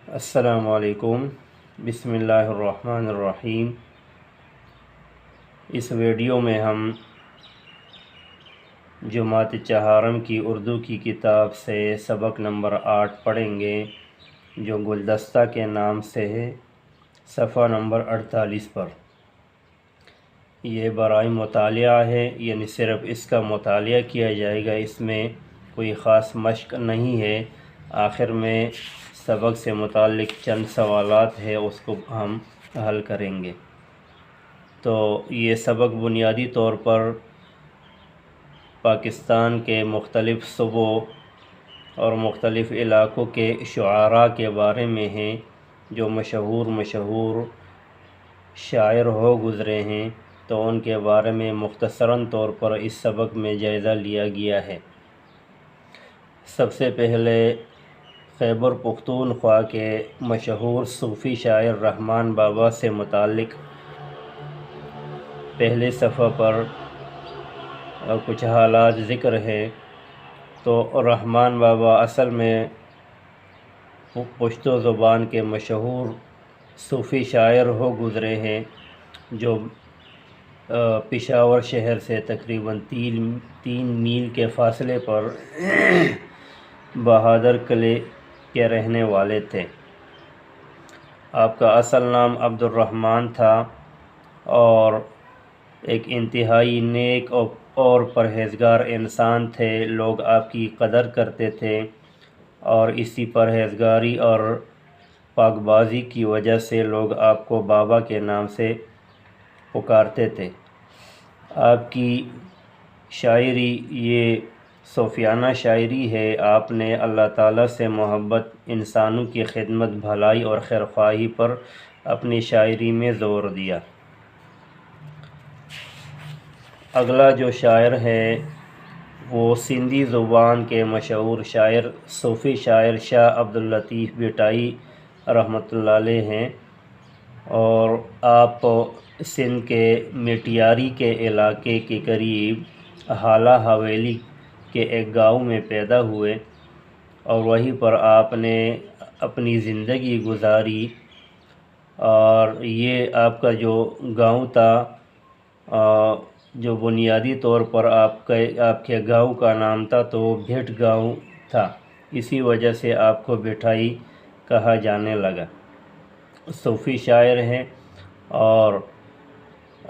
السلام علیکم۔ بسم اللہ الرحمن الرحیم۔ اس ویڈیو میں ہم جماعت چہارم کی اردو کی کتاب سے سبق نمبر 8 پڑھیں گے، جو گلدستہ کے نام سے ہے، صفحہ نمبر 48 پر۔ یہ برائے مطالعہ ہے، یعنی صرف اس کا مطالعہ کیا جائے گا، اس میں کوئی خاص مشق نہیں ہے۔ آخر میں سبق سے متعلق چند سوالات ہیں، اس کو ہم حل کریں گے۔ تو یہ سبق بنیادی طور پر پاکستان کے مختلف صوبوں اور مختلف علاقوں کے شعراء کے بارے میں ہیں، جو مشہور شاعر ہو گزرے ہیں، تو ان کے بارے میں مختصراً طور پر اس سبق میں جائزہ لیا گیا ہے۔ سب سے پہلے خیبر پختونخوا کے مشہور صوفی شاعر رحمان بابا سے متعلق پہلے صفحہ پر کچھ حالات ذکر ہے۔ تو رحمان بابا اصل میں پشتو زبان کے مشہور صوفی شاعر ہو گزرے ہیں، جو پشاور شہر سے تقریباً 3 میل کے فاصلے پر بہادر قلعے کے رہنے والے تھے۔ آپ کا اصل نام عبد الرحمن تھا اور ایک انتہائی نیک اور پرہیزگار انسان تھے۔ لوگ آپ کی قدر کرتے تھے اور اسی پرہیزگاری اور پاک بازی کی وجہ سے لوگ آپ کو بابا کے نام سے پکارتے تھے۔ آپ کی شاعری یہ صوفیانہ شاعری ہے۔ آپ نے اللہ تعالیٰ سے محبت، انسانوں کی خدمت، بھلائی اور خیرخواہی پر اپنی شاعری میں زور دیا۔ اگلا جو شاعر ہے وہ سندھی زبان کے مشہور شاعر صوفی شاعر شاہ عبداللطیف بھٹائی رحمۃ اللہ علیہ ہیں، اور آپ سندھ کے مٹیاری کے علاقے کے قریب حالہ حویلی کے ایک گاؤں میں پیدا ہوئے، اور وہیں پر آپ نے اپنی زندگی گزاری۔ اور یہ آپ کا جو گاؤں تھا، جو بنیادی طور پر آپ کے گاؤں کا نام تھا تو وہ بھٹ گاؤں تھا، اسی وجہ سے آپ کو بھٹائی کہا جانے لگا۔ صوفی شاعر ہیں اور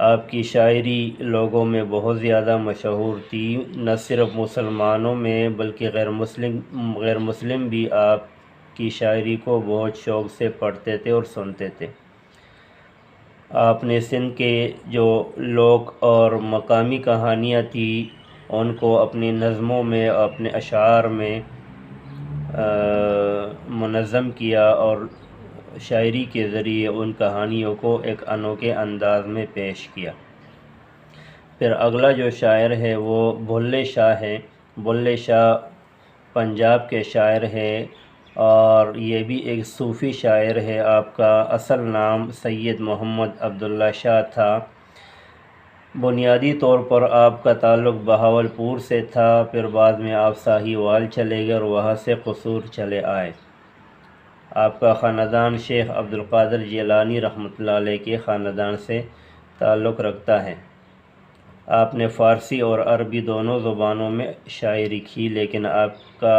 آپ کی شاعری لوگوں میں بہت زیادہ مشہور تھی، نہ صرف مسلمانوں میں بلکہ غیر مسلم بھی آپ کی شاعری کو بہت شوق سے پڑھتے تھے اور سنتے تھے۔ آپ نے سندھ کے جو لوک اور مقامی کہانیاں تھیں ان کو اپنی نظموں میں، اپنے اشعار میں منظم کیا اور شاعری کے ذریعے ان کہانیوں کو ایک انوکھے انداز میں پیش کیا۔ پھر اگلا جو شاعر ہے وہ بھلے شاہ ہے۔ بھلے شاہ پنجاب کے شاعر ہے اور یہ بھی ایک صوفی شاعر ہے۔ آپ کا اصل نام سید محمد عبداللہ شاہ تھا۔ بنیادی طور پر آپ کا تعلق بہاولپور سے تھا، پھر بعد میں آپ ساہیوال چلے گئے اور وہاں سے قصور چلے آئے۔ آپ کا خاندان شیخ عبدالقادر جیلانی رحمۃ اللہ علیہ کے خاندان سے تعلق رکھتا ہے۔ آپ نے فارسی اور عربی دونوں زبانوں میں شاعری کی، لیکن آپ کا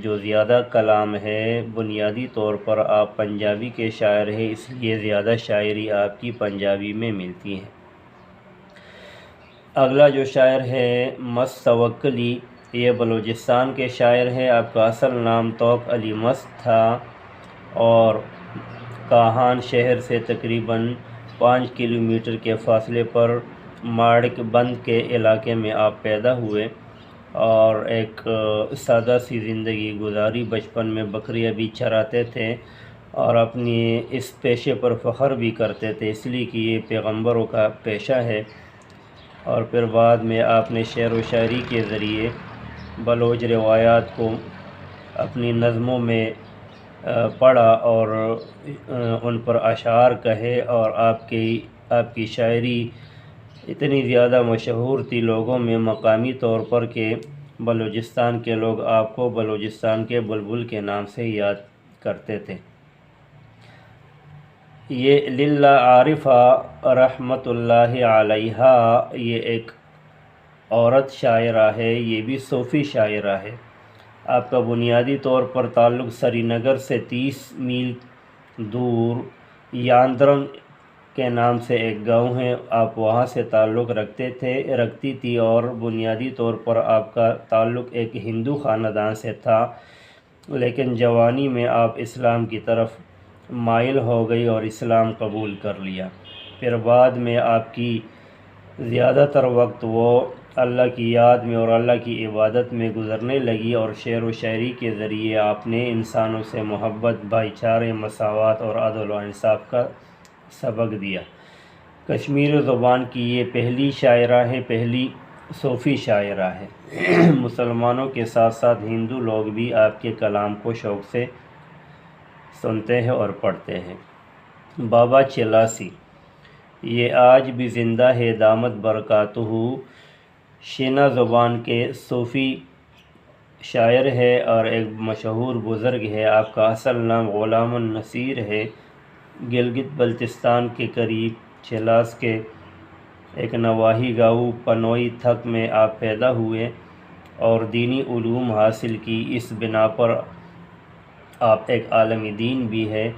جو زیادہ کلام ہے بنیادی طور پر آپ پنجابی کے شاعر ہیں، اس لیے زیادہ شاعری آپ کی پنجابی میں ملتی ہے۔ اگلا جو شاعر ہے مست توکلی، یہ بلوچستان کے شاعر ہے۔ آپ کا اصل نام توق علی مست تھا اور کاہان شہر سے تقریباً 5 کلومیٹر کے فاصلے پر ماڑک بند کے علاقے میں آپ پیدا ہوئے اور ایک سادہ سی زندگی گزاری۔ بچپن میں بکریاں بھی چراتے تھے اور اپنی اس پیشے پر فخر بھی کرتے تھے، اس لیے کہ یہ پیغمبروں کا پیشہ ہے۔ اور پھر بعد میں آپ نے شعر و شاعری کے ذریعے بلوچ روایات کو اپنی نظموں میں پڑھا اور ان پر اشعار کہے، اور آپ کی شاعری اتنی زیادہ مشہور تھی لوگوں میں مقامی طور پر کہ بلوچستان کے لوگ آپ کو بلوچستان کے بلبل کے نام سے یاد کرتے تھے۔ یہ للہ عارفہ رحمۃ اللہ علیہا، یہ ایک عورت شاعرہ ہے، یہ بھی صوفی شاعرہ ہے۔ آپ کا بنیادی طور پر تعلق سری نگر سے 30 میل دور یاندرم کے نام سے ایک گاؤں ہے، آپ وہاں سے تعلق رکھتی تھی، اور بنیادی طور پر آپ کا تعلق ایک ہندو خاندان سے تھا، لیکن جوانی میں آپ اسلام کی طرف مائل ہو گئی اور اسلام قبول کر لیا۔ پھر بعد میں آپ کی زیادہ تر وقت وہ اللہ کی یاد میں اور اللہ کی عبادت میں گزرنے لگی، اور شعر و شاعری کے ذریعے آپ نے انسانوں سے محبت، بھائی چارے، مساوات اور عدل و انصاف کا سبق دیا۔ کشمیری زبان کی یہ پہلی شاعرہ ہے، پہلی صوفی شاعرہ ہے۔ مسلمانوں کے ساتھ ساتھ ہندو لوگ بھی آپ کے کلام کو شوق سے سنتے ہیں اور پڑھتے ہیں۔ بابا چلاسی، یہ آج بھی زندہ ہے، دامت برکاتہ۔ شینا زبان کے صوفی شاعر ہے اور ایک مشہور بزرگ ہے۔ آپ کا اصل نام غلام النصیر ہے۔ گلگت بلتستان کے قریب چلاس کے ایک نواحی گاؤں پنوئی تھک میں آپ پیدا ہوئے اور دینی علوم حاصل کی۔ اس بنا پر آپ ایک عالم دین بھی ہے،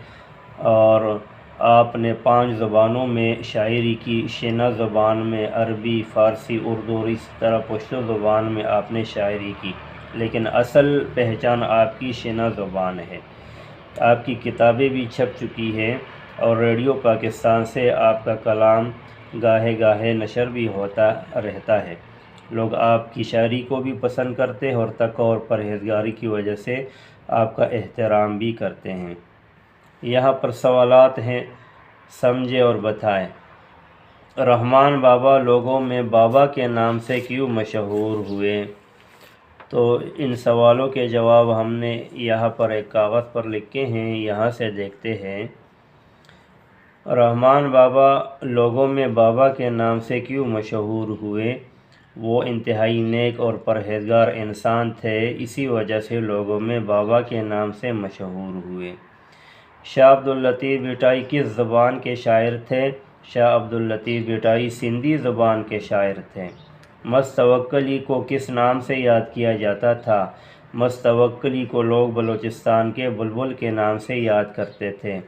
اور آپ نے 5 زبانوں میں شاعری کی۔ شینا زبان میں عربی، فارسی، اردو اور اسی طرح پشتو زبان میں آپ نے شاعری کی، لیکن اصل پہچان آپ کی شینا زبان ہے۔ آپ کی کتابیں بھی چھپ چکی ہیں، اور ریڈیو پاکستان سے آپ کا کلام گاہے گاہے نشر بھی ہوتا رہتا ہے۔ لوگ آپ کی شاعری کو بھی پسند کرتے ہیں اور تقوی اور پرہیزگاری کی وجہ سے آپ کا احترام بھی کرتے ہیں۔ یہاں پر سوالات ہیں، سمجھے اور بتائیں۔ رحمان بابا لوگوں میں بابا کے نام سے کیوں مشہور ہوئے؟ تو ان سوالوں کے جواب ہم نے یہاں پر ایک کاغذ پر لکھے ہیں، یہاں سے دیکھتے ہیں۔ رحمان بابا لوگوں میں بابا کے نام سے کیوں مشہور ہوئے؟ وہ انتہائی نیک اور پرہیزگار انسان تھے، اسی وجہ سے لوگوں میں بابا کے نام سے مشہور ہوئے۔ شاہ عبداللطیف بھٹائی کس زبان کے شاعر تھے؟ شاہ عبداللطیف بھٹائی سندھی زبان کے شاعر تھے۔ مست توکلی کو کس نام سے یاد کیا جاتا تھا؟ مست توکلی کو لوگ بلوچستان کے بلبل کے نام سے یاد کرتے تھے۔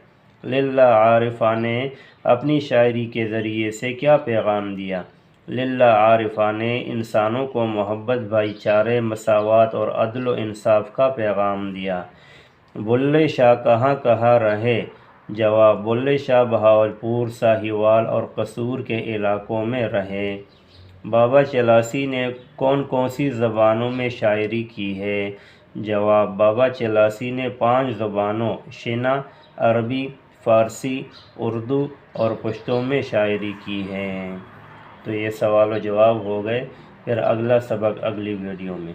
للہ عارفہ نے اپنی شاعری کے ذریعے سے کیا پیغام دیا؟ للہ عارفہ نے انسانوں کو محبت، بھائی چارے، مساوات اور عدل و انصاف کا پیغام دیا۔ بلے شاہ کہاں کہاں رہے؟ جواب: بلے شاہ بہاولپور، ساہیوال اور قصور کے علاقوں میں رہے۔ بابا چلاسی نے کون کون سی زبانوں میں شاعری کی ہے؟ جواب: بابا چلاسی نے 5 زبانوں شینا، عربی، فارسی، اردو اور پشتو میں شاعری کی ہے۔ تو یہ سوال و جواب ہو گئے، پھر اگلا سبق اگلی ویڈیو میں۔